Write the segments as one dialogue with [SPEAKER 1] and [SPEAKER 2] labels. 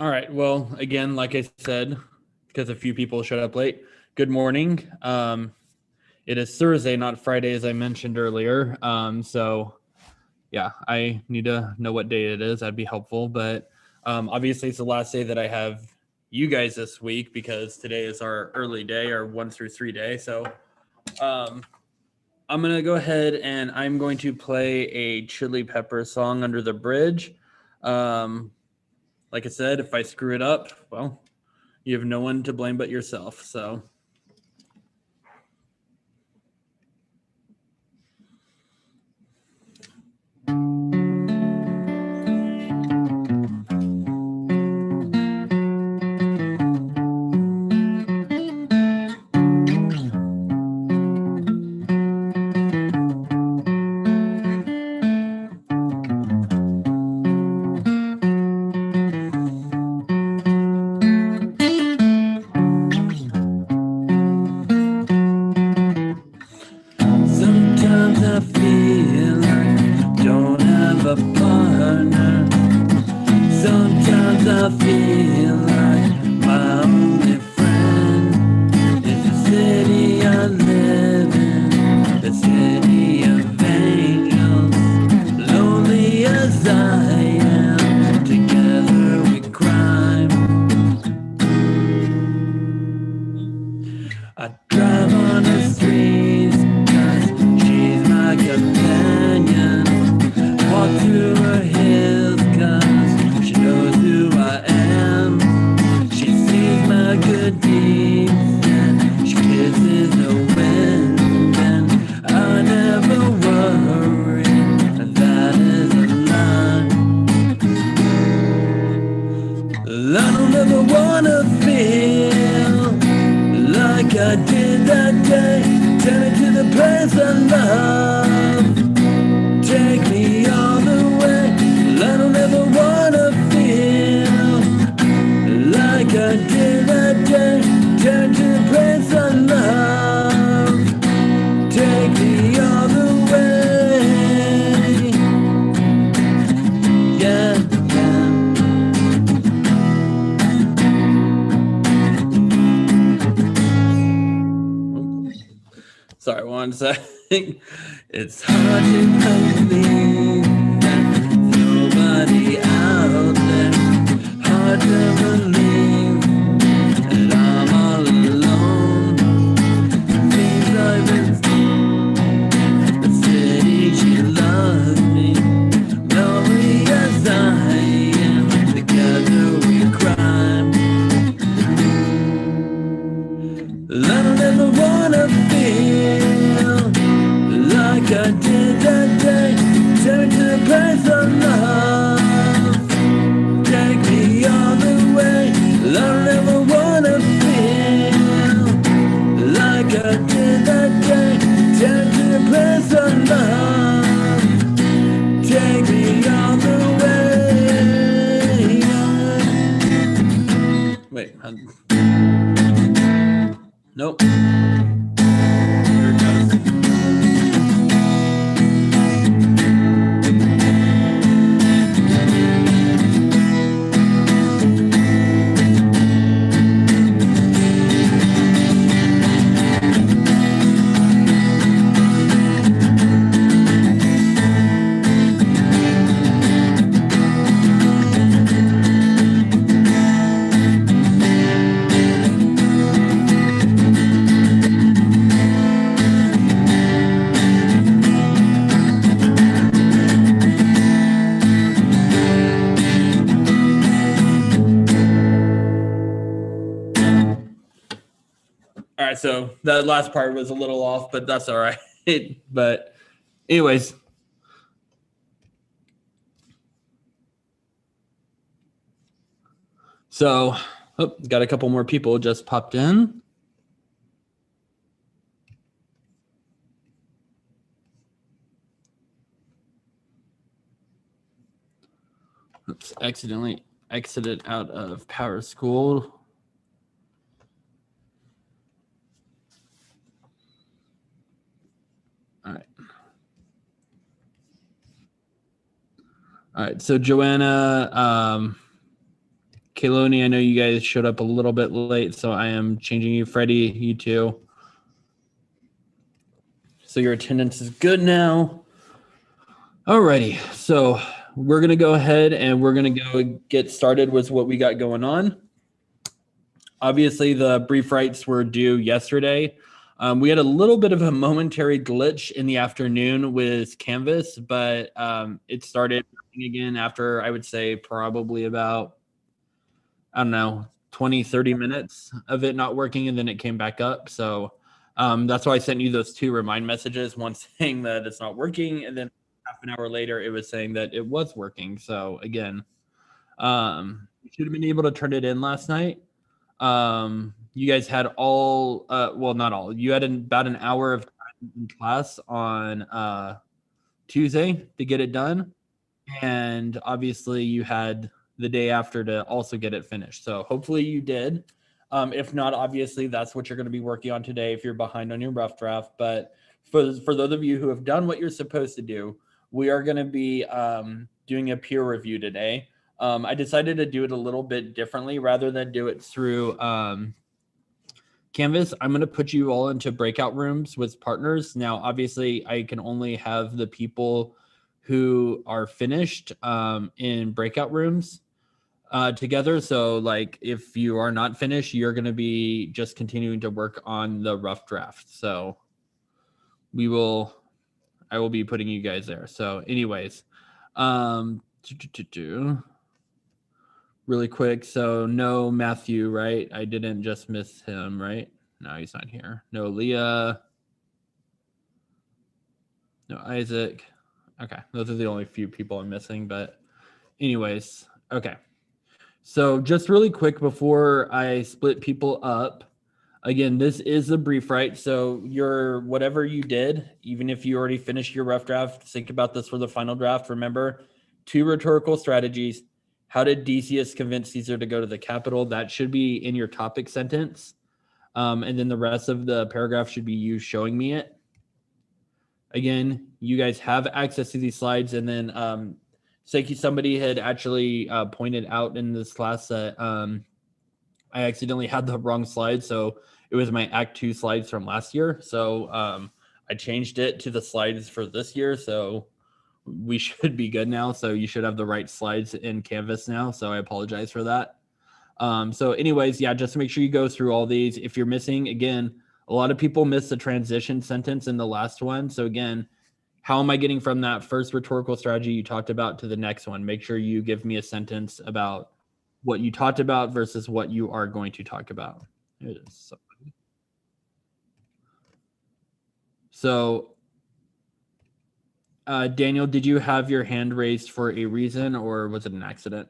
[SPEAKER 1] All right. Well, again, like I said, because a few people showed up late, good morning. It is Thursday, not Friday, as I mentioned earlier. So, yeah, I need to know what day it is. That'd be helpful. But obviously, it's the last day that I have you guys this week because today is our early day, our 1 through 3 day. So, um, I'm going to go ahead and I'm going to play a Chili Pepper song under the bridge. Um, like I said, if I screw it up, well, you have no one to blame but yourself. So, sometimes I feel like I don't have a partner. Sometimes I feel like my only friend is the city I live in, the city of angels. Lonely as I am, together we crime. I drive on the streets, 'cause she's my companion. Walk through her hills, 'cause she knows who I am. She sees my good deeds, and she kisses the wind. And I never worry, and that is a lie. I don't ever wanna feel like I did that day. Turn me to the place I love. Take me all the way. I don't ever wanna feel like I did that day. Turn to the place I love. Take me all the way. Yeah, yeah. Sorry, one second. It's hard to believe that nobody out there. Hard to believe that I'm all alone. Seems I've been the city she loves me. Lonely as I am, together we crime. I don't ever wanna feel like I did that day. Turn to the place I love. Take me all the way. I don't ever wanna feel like I did that day. Turn to the place I love. Take me all the way. Wait, nope. Here it goes. All right, so that last part was a little off, but that's all right. But anyways, so got a couple more people just popped in. Oops, accidentally exited out of Power School. All right. All right, so Joanna, Kaloni, I know you guys showed up a little bit late, so I am changing you. Freddie, you too. So your attendance is good now. Alrighty, so we're going to go ahead and we're going to go get started with what we got going on. Obviously, the brief rights were due yesterday. We had a little bit of a momentary glitch in the afternoon with Canvas, but it started again after, I would say, probably about, I don't know, 20, 30 minutes of it not working, and then it came back up. So that's why I sent you those 2 remind messages, one saying that it's not working, and then half an hour later, it was saying that it was working. So again, you should have been able to turn it in last night. You guys had all, well, not all, you had about an hour of time in class on Tuesday to get it done. And obviously you had the day after to also get it finished. So hopefully you did. If not, obviously that's what you're going to be working on today if you're behind on your rough draft. But for those of you who have done what you're supposed to do, we are going to be doing a peer review today. I decided to do it a little bit differently rather than do it through Canvas. I'm going to put you all into breakout rooms with partners. Now, obviously, I can only have the people who are finished in breakout rooms together. So like if you are not finished, you're going to be just continuing to work on the rough draft. So I will be putting you guys there. So anyways, really quick. So no Matthew, right? I didn't just miss him, right? No, he's not here. No Leah. No Isaac. Okay. Those are the only few people I'm missing, but anyways, okay. So just really quick before I split people up, again, this is the brief, right? So your whatever you did, even if you already finished your rough draft, think about this for the final draft. Remember, 2 rhetorical strategies. How did Decius convince Caesar to go to the Capitol? That should be in your topic sentence. And then the rest of the paragraph should be you showing me it. Again, you guys have access to these slides. And then Seiki, somebody had actually pointed out in this class that I accidentally had the wrong slide. So it was my Act 2 slides from last year. So I changed it to the slides for this year. So we should be good now. So you should have the right slides in Canvas now. So I apologize for that. So anyways, yeah, just make sure you go through all these. If you're missing, again, a lot of people miss the transition sentence in the last one. So again, how am I getting from that first rhetorical strategy you talked about to the next one? Make sure you give me a sentence about what you talked about versus what you are going to talk about. It is so Daniel, did you have your hand raised for a reason or was it an accident?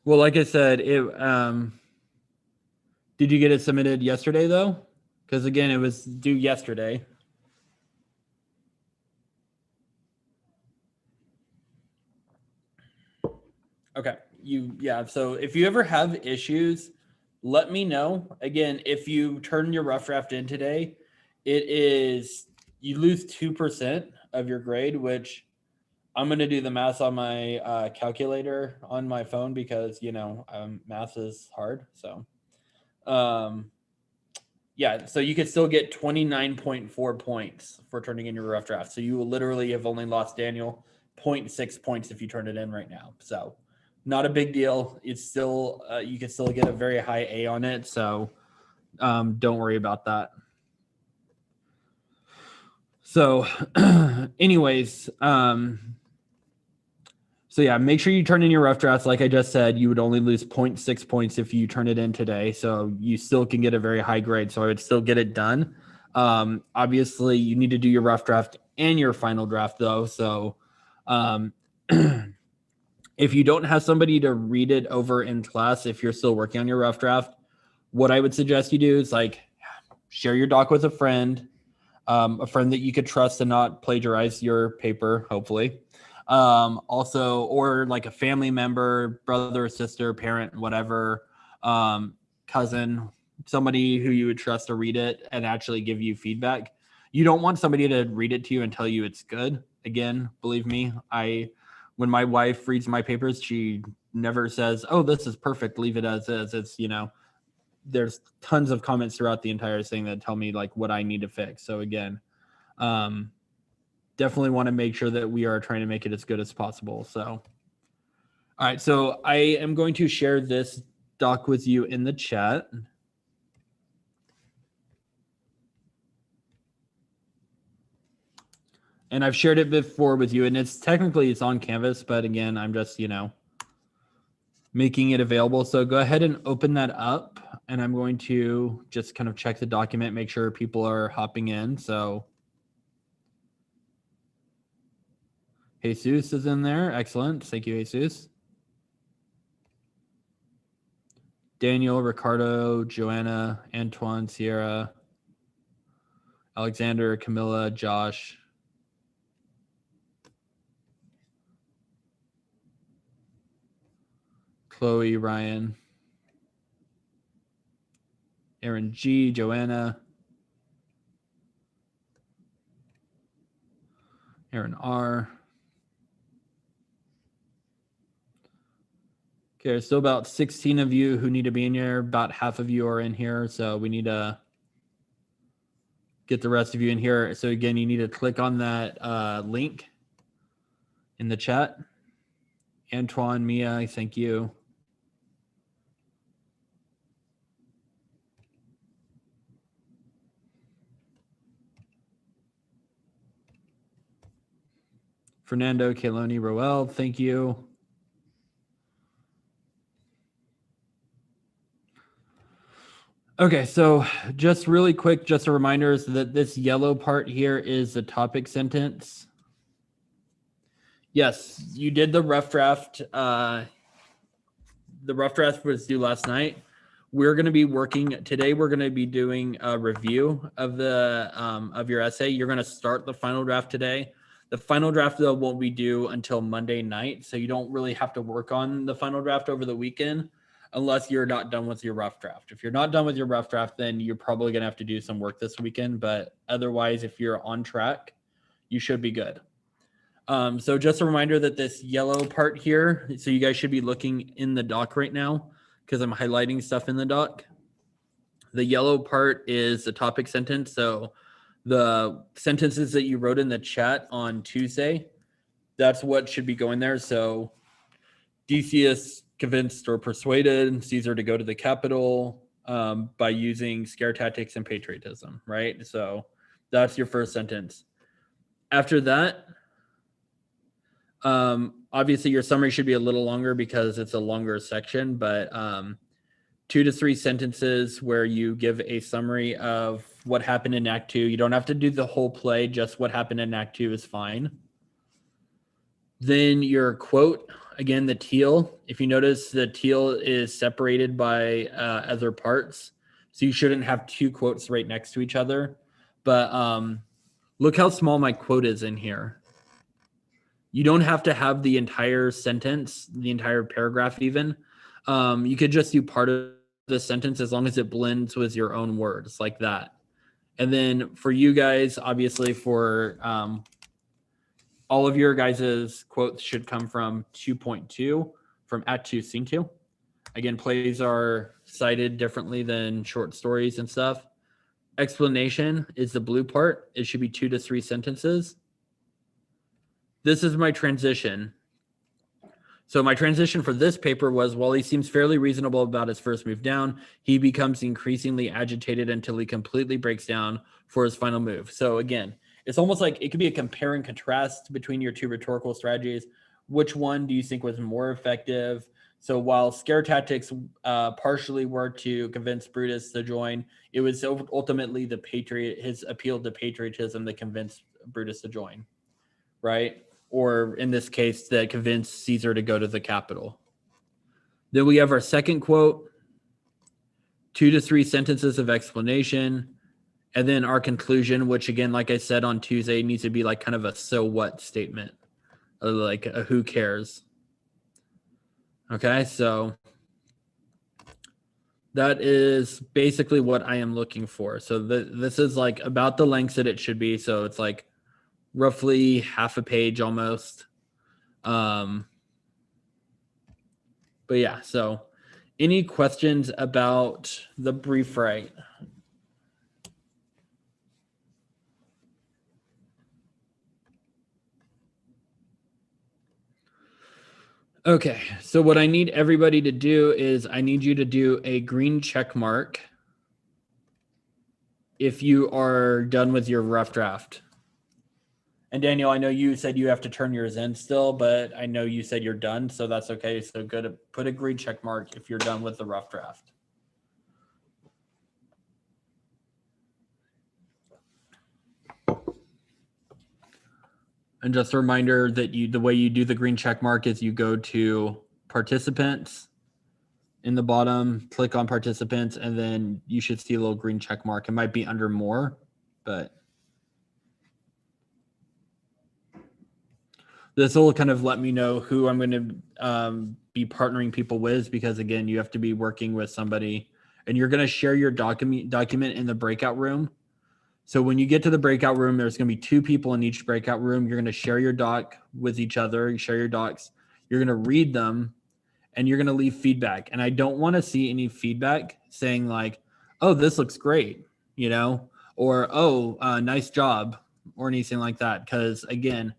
[SPEAKER 1] Well, like I said, did you get it submitted yesterday though? Because again, it was due yesterday. Okay. Yeah. So if you ever have issues, let me know. Again, if you turn your rough draft in today, you lose 2% of your grade, which I'm going to do the math on my calculator on my phone because, math is hard. So, yeah, so you could still get 29.4 points for turning in your rough draft. So you will literally have only lost Daniel 0.6 points if you turn it in right now. So not a big deal. It's still, you can still get a very high A on it. So don't worry about that. So anyways, so yeah, make sure you turn in your rough drafts. Like I just said, you would only lose 0.6 points if you turn it in today. So you still can get a very high grade. So I would still get it done. Obviously, you need to do your rough draft and your final draft though. So if you don't have somebody to read it over in class, if you're still working on your rough draft, what I would suggest you do is like share your doc with a friend that you could trust and not plagiarize your paper, hopefully. Also, or like a family member, brother, sister, parent, whatever, cousin, somebody who you would trust to read it and actually give you feedback. You don't want somebody to read it to you and tell you it's good. Again, believe me, when my wife reads my papers, she never says, "Oh, this is perfect, leave it as is." It's, there's tons of comments throughout the entire thing that tell me like what I need to fix. So again, definitely want to make sure that we are trying to make it as good as possible. So, all right. So I am going to share this doc with you in the chat. And I've shared it before with you, and it's on Canvas, but again, I'm just, making it available. So go ahead and open that up, and I'm going to just kind of check the document, make sure people are hopping in. So Jesus is in there. Excellent. Thank you, Jesus. Daniel, Ricardo, Joanna, Antoine, Sierra, Alexander, Camilla, Josh. Chloe, Ryan, Aaron G, Joanna, Aaron R. Okay, there's still about 16 of you who need to be in here. About half of you are in here, so we need to get the rest of you in here. So again, you need to click on that link in the chat. Antoine, Mia, thank you. Fernando, Kaloni, Roel, thank you. Okay, so just really quick, just a reminder is that this yellow part here is the topic sentence. Yes, you did the rough draft. The rough draft was due last night. We're going to be working today. We're going to be doing a review of the of your essay. You're going to start the final draft today. The final draft though won't be due until Monday night, so you don't really have to work on the final draft over the weekend unless you're not done with your rough draft. If you're not done with your rough draft, then you're probably going to have to do some work this weekend. But otherwise, if you're on track, you should be good. So just a reminder that this yellow part here, so you guys should be looking in the doc right now because I'm highlighting stuff in the doc. The yellow part is the topic sentence. So the sentences that you wrote in the chat on Tuesday, that's what should be going there. So Decius convinced or persuaded Caesar to go to the Capitol by using scare tactics and patriotism, right? So that's your first sentence. After that, obviously your summary should be a little longer because it's a longer section, but 2 to 3 sentences where you give a summary of what happened in Act 2. You don't have to do the whole play, just what happened in Act 2 is fine. Then your quote, again, the teal. If you notice, the teal is separated by other parts, so you shouldn't have 2 quotes right next to each other. But look how small my quote is in here. You don't have to have the entire sentence, the entire paragraph even. You could just do part of the sentence as long as it blends with your own words like that. And then for you guys, obviously for all of your guys' quotes should come from 2.2, from Act 2, Scene 2. Again, plays are cited differently than short stories and stuff. Explanation is the blue part. It should be 2 to 3 sentences. This is my transition. So my transition for this paper was, while he seems fairly reasonable about his first move down, he becomes increasingly agitated until he completely breaks down for his final move. So again, it's almost like it could be a compare and contrast between your 2 rhetorical strategies. Which one do you think was more effective? So while scare tactics partially were to convince Brutus to join, it was ultimately his appeal to patriotism that convinced Brutus to join, right? Or in this case, that convinced Caesar to go to the Capitol. Then we have our second quote, 2 to 3 sentences of explanation, and then our conclusion, which again, like I said on Tuesday, needs to be like kind of a so what statement. like a who cares. Okay, so that is basically what I am looking for. So this is like about the length that it should be. So it's like roughly half a page almost. But yeah, so any questions about the brief write? Okay, so what I need everybody to do is I need you to do a green check mark if you are done with your rough draft. And Daniel, I know you said you have to turn yours in still, but I know you said you're done, so that's okay. So good. Put a green check mark if you're done with the rough draft. And just a reminder that the way you do the green check mark is you go to participants in the bottom, click on participants, and then you should see a little green check mark. It might be under more, but this will kind of let me know who I'm going to be partnering people with, because again, you have to be working with somebody and you're going to share your document in the breakout room. So when you get to the breakout room, there's going to be 2 people in each breakout room. You're going to share your doc with each other. You share your docs. You're going to read them and you're going to leave feedback. And I don't want to see any feedback saying like, oh, this looks great, or, oh, nice job, or anything like that. Because again,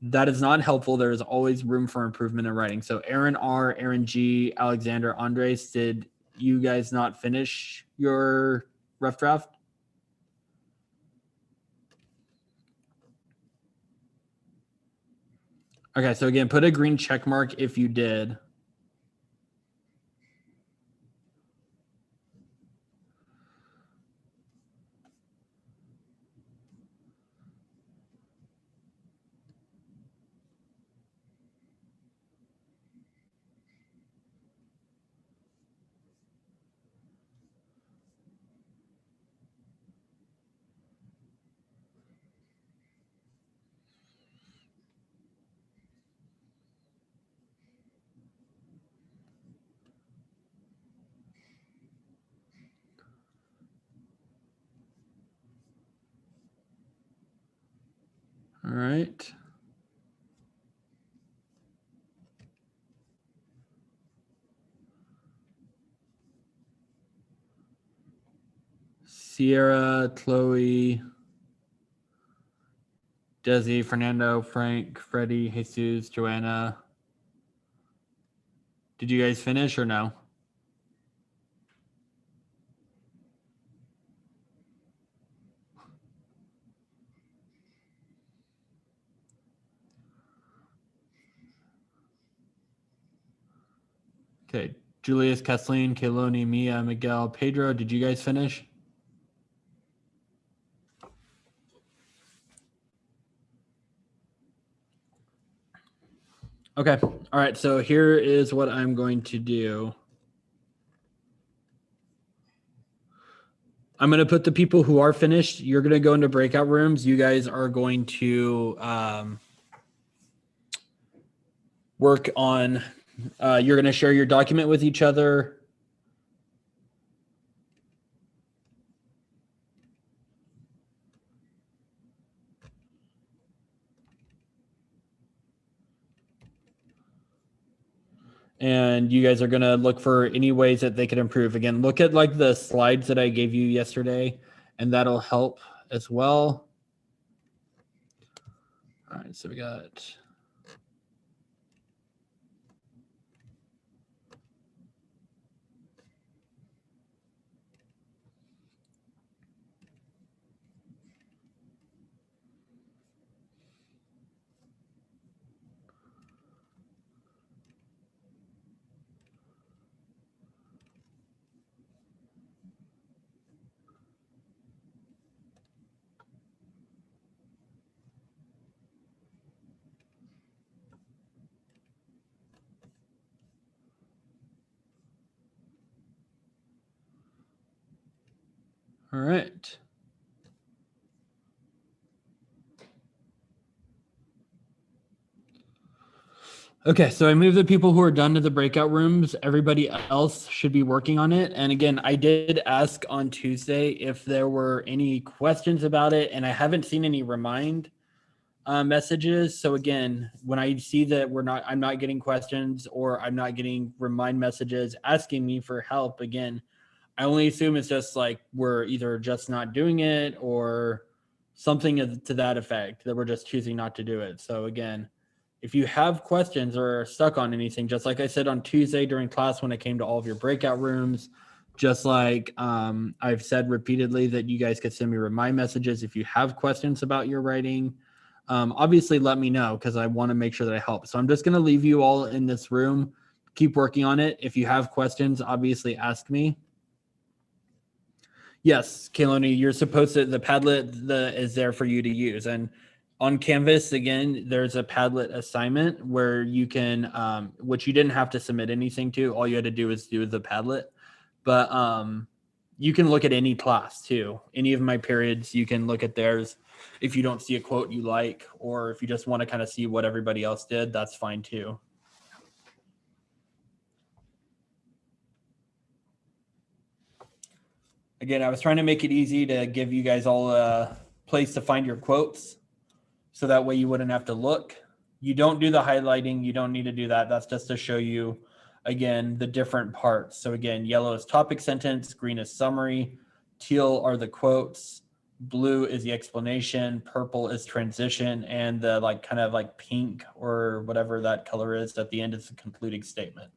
[SPEAKER 1] that is not helpful. There is always room for improvement in writing. So Aaron R., Aaron G., Alexander, Andres, did you guys not finish your rough draft? Okay, so again, put a green check mark if you did. All right. Sierra, Chloe, Desi, Fernando, Frank, Freddie, Jesus, Joanna. Did you guys finish or no? Okay. Julius, Kathleen, Kayloni, Mia, Miguel, Pedro, did you guys finish? Okay. All right. So here is what I'm going to do. I'm going to put the people who are finished. You're going to go into breakout rooms. You guys are going to work on, you're going to share your document with each other. And you guys are going to look for any ways that they could improve. Again, look at like the slides that I gave you yesterday, and that'll help as well. All right, so we got all right. Okay, so I moved the people who are done to the breakout rooms. Everybody else should be working on it. And again, I did ask on Tuesday if there were any questions about it, and I haven't seen any remind messages. So again, when I see that I'm not getting questions or I'm not getting remind messages asking me for help, again, I only assume it's just like we're either just not doing it or something to that effect, that we're just choosing not to do it. So again, if you have questions or are stuck on anything, just like I said on Tuesday during class when it came to all of your breakout rooms, just like I've said repeatedly that you guys could send me remind messages if you have questions about your writing. Obviously, let me know because I want to make sure that I help. So I'm just going to leave you all in this room. Keep working on it. If you have questions, obviously ask me. Yes, Kaloni, you're supposed to, the Padlet is there for you to use. And on Canvas, again, there's a Padlet assignment where you can, which you didn't have to submit anything to. All you had to do is do the Padlet. But you can look at any class too. Any of my periods, you can look at theirs. If you don't see a quote you like, or if you just want to kind of see what everybody else did, that's fine too. Again, I was trying to make it easy to give you guys all a place to find your quotes, so that way you wouldn't have to look. You don't do the highlighting. You don't need to do that. That's just to show you, again, the different parts. So again, yellow is topic sentence, green is summary, teal are the quotes, blue is the explanation, purple is transition, and the like kind of like pink or whatever that color is at the end is the concluding statement.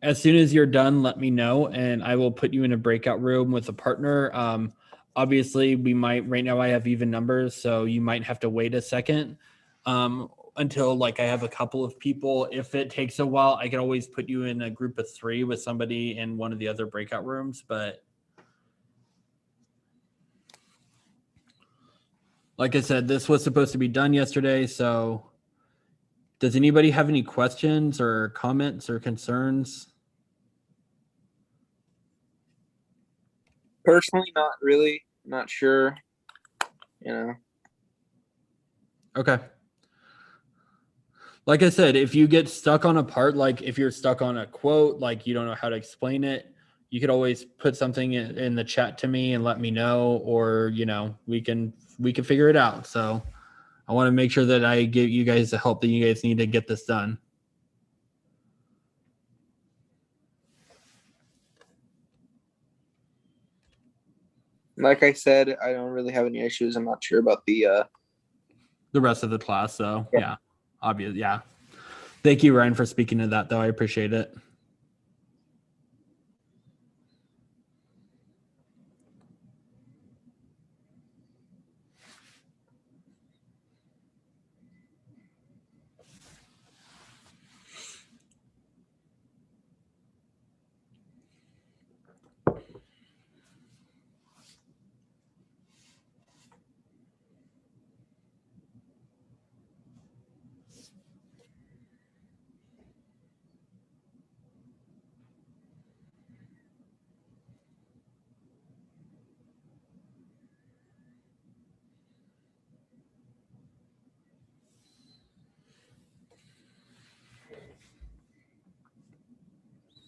[SPEAKER 1] As soon as you're done, let me know, and I will put you in a breakout room with a partner. Obviously, we might, right now I have even numbers, so you might have to wait a second until like I have a couple of people. If it takes a while, I can always put you in a group of 3 with somebody in one of the other breakout rooms. But like I said, this was supposed to be done yesterday. So does anybody have any questions or comments or concerns?
[SPEAKER 2] Personally, not really. Not sure.
[SPEAKER 1] Okay. Like I said, if you get stuck on a part, like if you're stuck on a quote, like you don't know how to explain it, you could always put something in the chat to me and let me know, or we can figure it out. So I want to make sure that I give you guys the help that you guys need to get this done.
[SPEAKER 2] Like I said, I don't really have any issues. I'm not sure about the
[SPEAKER 1] rest of the class. So yeah, obvious. Yeah. Thank you, Ryan, for speaking to that, though. I appreciate it.